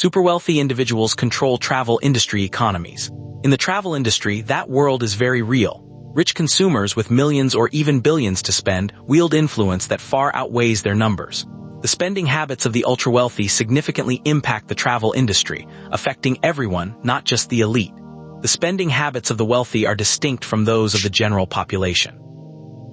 Super-wealthy individuals control travel industry economies. In the travel industry, that world is very real. Rich consumers with millions or even billions to spend wield influence that far outweighs their numbers. The spending habits of the ultra-wealthy significantly impact the travel industry, affecting everyone, not just the elite. The spending habits of the wealthy are distinct from those of the general population.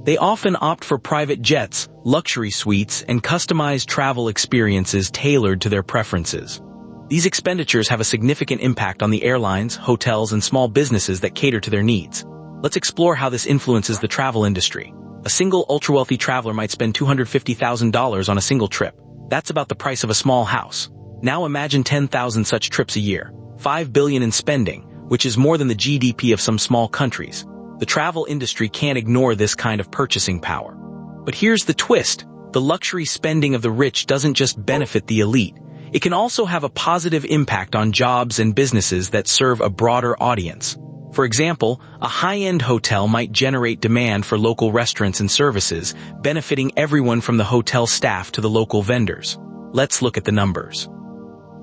They often opt for private jets, luxury suites, and customized travel experiences tailored to their preferences. These expenditures have a significant impact on the airlines, hotels, and small businesses that cater to their needs. Let's explore how this influences the travel industry. A single ultra-wealthy traveler might spend $250,000 on a single trip. That's about the price of a small house. Now imagine 10,000 such trips a year, $5 billion in spending, which is more than the GDP of some small countries. The travel industry can't ignore this kind of purchasing power. But here's the twist. The luxury spending of the rich doesn't just benefit the elite. It can also have a positive impact on jobs and businesses that serve a broader audience. For example, a high-end hotel might generate demand for local restaurants and services, benefiting everyone from the hotel staff to the local vendors. Let's look at the numbers.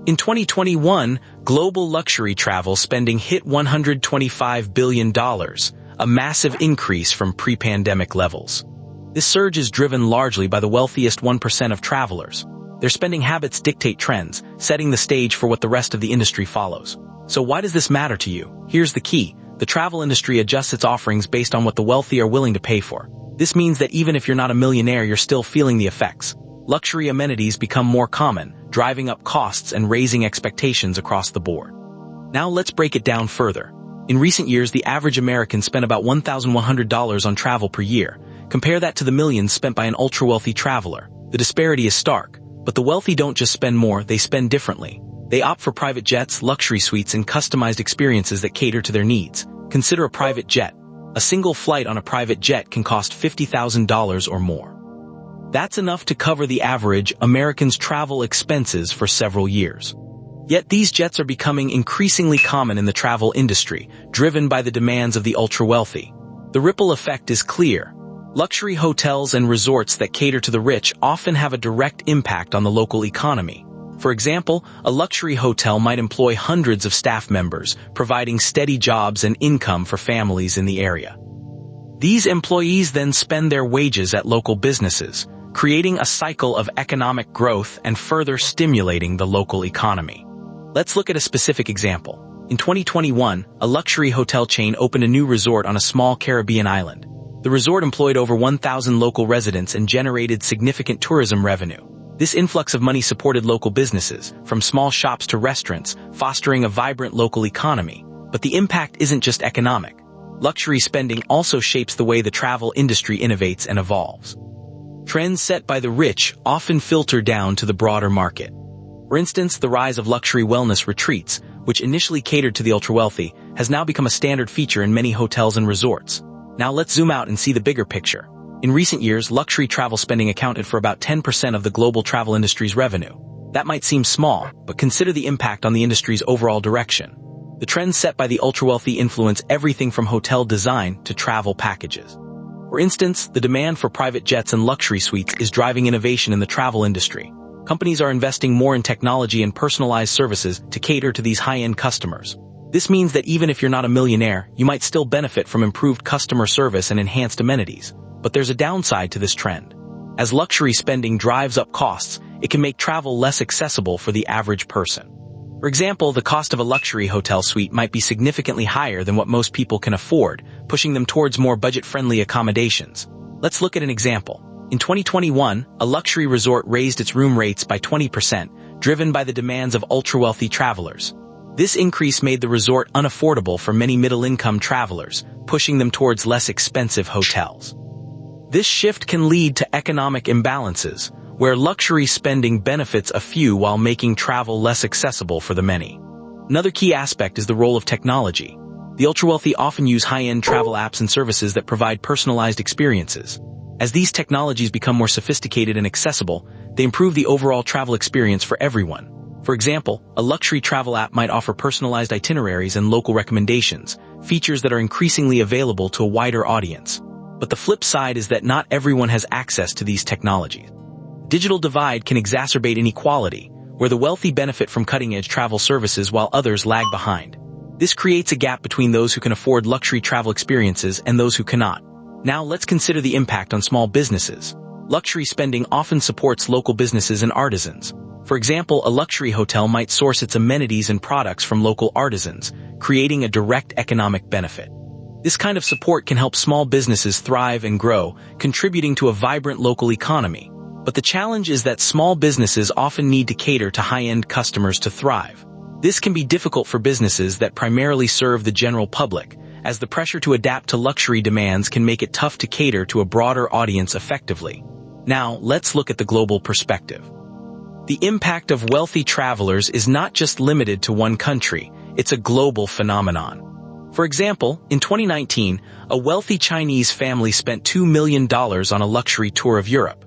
In 2021, global luxury travel spending hit $125 billion, a massive increase from pre-pandemic levels. This surge is driven largely by the wealthiest 1% of travelers. Their spending habits dictate trends, setting the stage for what the rest of the industry follows. So why does this matter to you? Here's the key. The travel industry adjusts its offerings based on what the wealthy are willing to pay for. This means that even if you're not a millionaire, you're still feeling the effects. Luxury amenities become more common, driving up costs and raising expectations across the board. Now let's break it down further. In recent years, the average American spent about $1,100 on travel per year. Compare that to the millions spent by an ultra-wealthy traveler. The disparity is stark. But the wealthy don't just spend more, they spend differently. They opt for private jets, luxury suites, and customized experiences that cater to their needs. Consider a private jet. A single flight on a private jet can cost $50,000 or more. That's enough to cover the average American's travel expenses for several years. Yet these jets are becoming increasingly common in the travel industry, driven by the demands of the ultra-wealthy. The ripple effect is clear. Luxury hotels and resorts that cater to the rich often have a direct impact on the local economy. For example, a luxury hotel might employ hundreds of staff members, providing steady jobs and income for families in the area. These employees then spend their wages at local businesses, creating a cycle of economic growth and further stimulating the local economy. Let's look at a specific example. In 2021, a luxury hotel chain opened a new resort on a small Caribbean island. The resort employed over 1,000 local residents and generated significant tourism revenue. This influx of money supported local businesses, from small shops to restaurants, fostering a vibrant local economy. But the impact isn't just economic. Luxury spending also shapes the way the travel industry innovates and evolves. Trends set by the rich often filter down to the broader market. For instance, the rise of luxury wellness retreats, which initially catered to the ultra-wealthy, has now become a standard feature in many hotels and resorts. Now let's zoom out and see the bigger picture. In recent years, luxury travel spending accounted for about 10% of the global travel industry's revenue. That might seem small, but consider the impact on the industry's overall direction. The trends set by the ultra-wealthy influence everything from hotel design to travel packages. For instance, the demand for private jets and luxury suites is driving innovation in the travel industry. Companies are investing more in technology and personalized services to cater to these high-end customers. This means that even if you're not a millionaire, you might still benefit from improved customer service and enhanced amenities. But there's a downside to this trend. As luxury spending drives up costs, it can make travel less accessible for the average person. For example, the cost of a luxury hotel suite might be significantly higher than what most people can afford, pushing them towards more budget-friendly accommodations. Let's look at an example. In 2021, a luxury resort raised its room rates by 20%, driven by the demands of ultra-wealthy travelers. This increase made the resort unaffordable for many middle-income travelers, pushing them towards less expensive hotels. This shift can lead to economic imbalances, where luxury spending benefits a few while making travel less accessible for the many. Another key aspect is the role of technology. The ultra-wealthy often use high-end travel apps and services that provide personalized experiences. As these technologies become more sophisticated and accessible, they improve the overall travel experience for everyone. For example, a luxury travel app might offer personalized itineraries and local recommendations, features that are increasingly available to a wider audience. But the flip side is that not everyone has access to these technologies. Digital divide can exacerbate inequality, where the wealthy benefit from cutting-edge travel services while others lag behind. This creates a gap between those who can afford luxury travel experiences and those who cannot. Now let's consider the impact on small businesses. Luxury spending often supports local businesses and artisans. For example, a luxury hotel might source its amenities and products from local artisans, creating a direct economic benefit. This kind of support can help small businesses thrive and grow, contributing to a vibrant local economy. But the challenge is that small businesses often need to cater to high-end customers to thrive. This can be difficult for businesses that primarily serve the general public, as the pressure to adapt to luxury demands can make it tough to cater to a broader audience effectively. Now, let's look at the global perspective. The impact of wealthy travelers is not just limited to one country, it's a global phenomenon. For example, in 2019, a wealthy Chinese family spent $2 million on a luxury tour of Europe.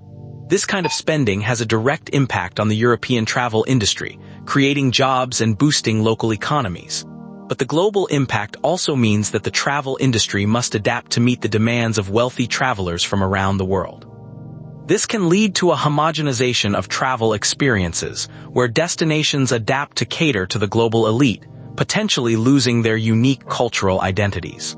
This kind of spending has a direct impact on the European travel industry, creating jobs and boosting local economies. But the global impact also means that the travel industry must adapt to meet the demands of wealthy travelers from around the world. This can lead to a homogenization of travel experiences, where destinations adapt to cater to the global elite, potentially losing their unique cultural identities.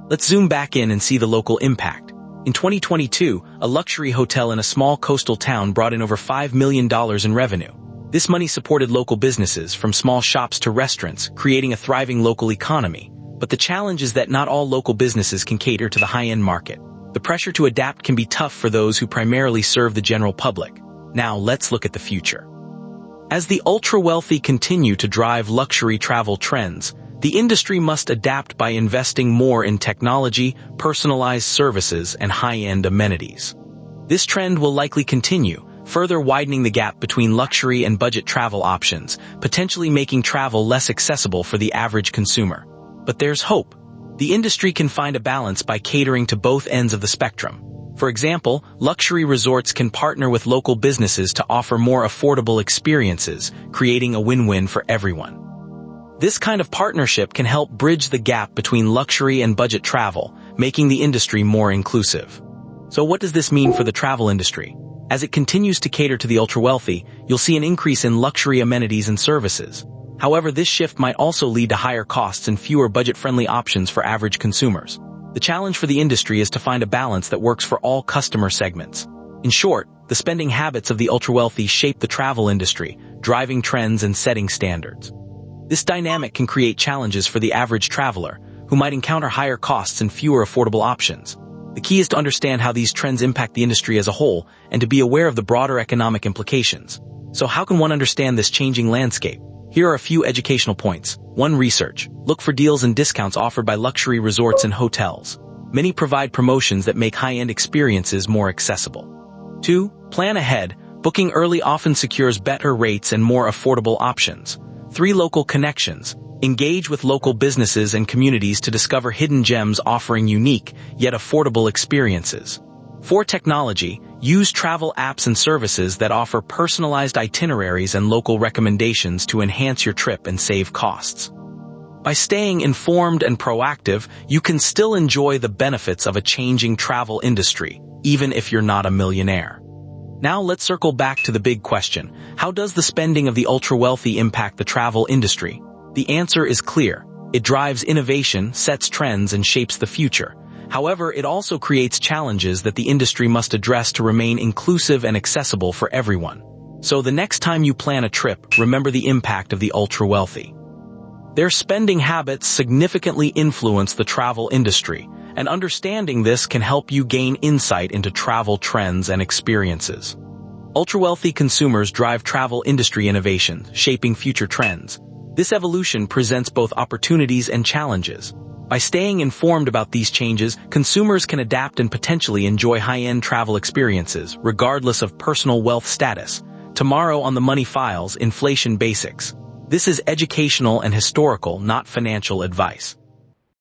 Let's zoom back in and see the local impact. In 2022, a luxury hotel in a small coastal town brought in over $5 million in revenue. This money supported local businesses, from small shops to restaurants, creating a thriving local economy. But the challenge is that not all local businesses can cater to the high-end market. The pressure to adapt can be tough for those who primarily serve the general public. Now let's look at the future. As the ultra-wealthy continue to drive luxury travel trends, the industry must adapt by investing more in technology, personalized services, and high-end amenities. This trend will likely continue, further widening the gap between luxury and budget travel options, potentially making travel less accessible for the average consumer. But there's hope. The industry can find a balance by catering to both ends of the spectrum. For example, luxury resorts can partner with local businesses to offer more affordable experiences, creating a win-win for everyone. This kind of partnership can help bridge the gap between luxury and budget travel, making the industry more inclusive. So what does this mean for the travel industry? As it continues to cater to the ultra-wealthy, you'll see an increase in luxury amenities and services. However, this shift might also lead to higher costs and fewer budget-friendly options for average consumers. The challenge for the industry is to find a balance that works for all customer segments. In short, the spending habits of the ultra-wealthy shape the travel industry, driving trends and setting standards. This dynamic can create challenges for the average traveler, who might encounter higher costs and fewer affordable options. The key is to understand how these trends impact the industry as a whole, and to be aware of the broader economic implications. So how can one understand this changing landscape? Here are a few educational points. 1. Research. Look for deals and discounts offered by luxury resorts and hotels. Many provide promotions that make high-end experiences more accessible. 2. Plan ahead. Booking early often secures better rates and more affordable options. 3. Local connections. Engage with local businesses and communities to discover hidden gems offering unique, yet affordable experiences. 4. Technology. Use travel apps and services that offer personalized itineraries and local recommendations to enhance your trip and save costs. By staying informed and proactive, you can still enjoy the benefits of a changing travel industry, even if you're not a millionaire. Now let's circle back to the big question. How does the spending of the ultra-wealthy impact the travel industry? The answer is clear. It drives innovation, sets trends, and shapes the future. However, it also creates challenges that the industry must address to remain inclusive and accessible for everyone. So the next time you plan a trip, remember the impact of the ultra-wealthy. Their spending habits significantly influence the travel industry, and understanding this can help you gain insight into travel trends and experiences. Ultra-wealthy consumers drive travel industry innovation, shaping future trends. This evolution presents both opportunities and challenges. By staying informed about these changes, consumers can adapt and potentially enjoy high-end travel experiences, regardless of personal wealth status. Tomorrow on the Money Files, Inflation Basics. This is educational and historical, not financial advice.